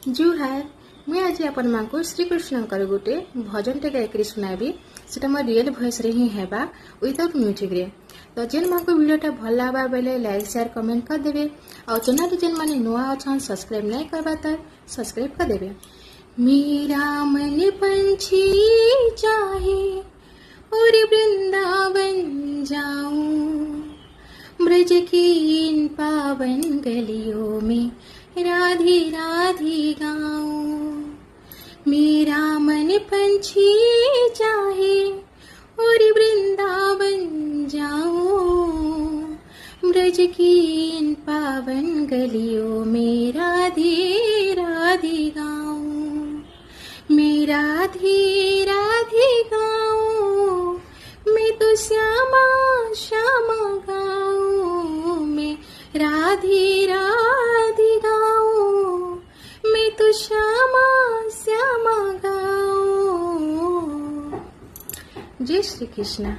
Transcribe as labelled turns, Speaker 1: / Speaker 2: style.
Speaker 1: जुहार मैं आज आपण मानकु श्रीकृष्णकर गोटे भजन टे गायक सुनाबी सेटा मोर रियल वॉइस रे ही हेबा विदाउट म्यूजिक रे। तो जेन मानकु वीडियोटा भल लाबा बेले लाइक शेयर कमेंट कर देबे और चैनल जेन माने नुआ अछन सब्सक्राइब नहीं करबा त सब्सक्राइब कर देबे। मेरा मन पंछी चाहे और वृंदावन जाऊं, ब्रज की इन पावन गलियों में राधे राधे गाऊं। मेरा मन पंछी चाहे और वृंदावन जाऊं, ब्रज की इन पावन गलियों में राधे राधे गाऊं। मैं राधे राधे गाऊं, मैं तो श्यामा श्यामा गाऊं। मैं राधे राधे गाऊं, मैं तो श्यामा श्यामा गाऊं। जय श्री कृष्ण।